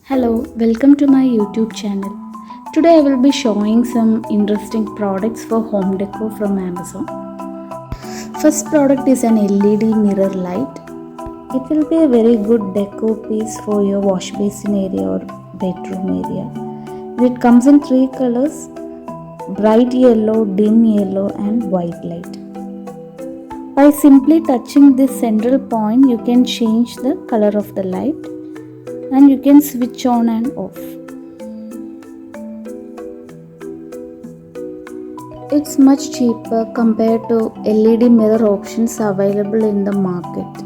Hello, welcome to my YouTube channel. Today I will be showing some interesting products for home decor from Amazon. First product is an LED mirror light. It will be a very good decor piece for your wash basin area or bedroom area. It comes in three colors: bright yellow, dim yellow and white light. By simply touching this central point, you can change the color of the light and you can switch on and off. It's much cheaper compared to LED mirror options available in the market.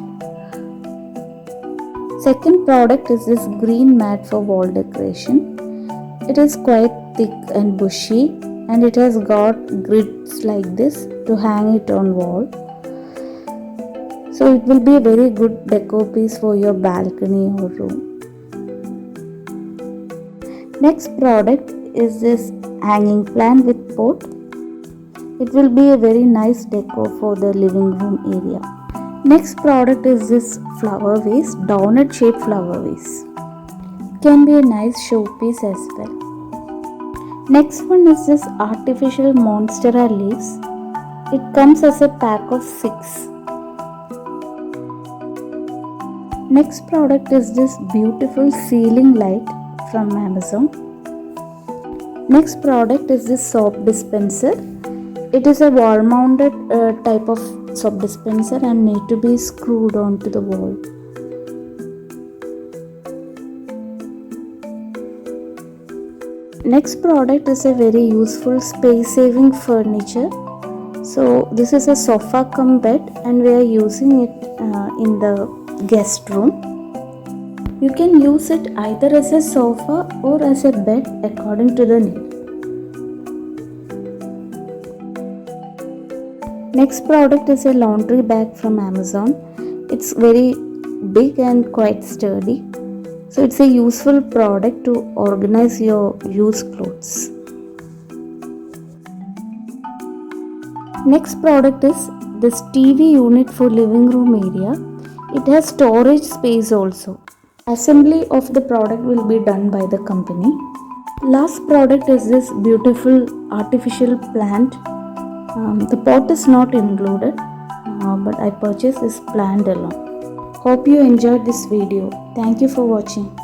Second product is this green mat for wall decoration. It is quite thick and bushy and it has got grids like this to hang it on wall. So it will be a very good decor piece for your balcony or room. Next product is this hanging plant with pot. It will be a very nice decor for the living room area. Next product is this flower vase, donut shaped flower vase. Can be a nice showpiece as well. Next one is this artificial Monstera leaves. It comes as a pack of 6. Next product is this beautiful ceiling light from Amazon. Next product is this soap dispenser. It is a wall mounted type of soap dispenser and need to be screwed onto the wall. Next product is a very useful space saving furniture. So this is a sofa cum bed and we are using it in the guest room. You can use it either as a sofa or as a bed according to the need. Next product is a laundry bag from Amazon. It's very big and quite sturdy. So it's a useful product to organize your used clothes. Next product is this TV unit for living room area. It has storage space also. Assembly of the product will be done by the company. Last product is this beautiful artificial plant. The pot is not included, but I purchased this plant alone. Hope you enjoyed this video. Thank you for watching.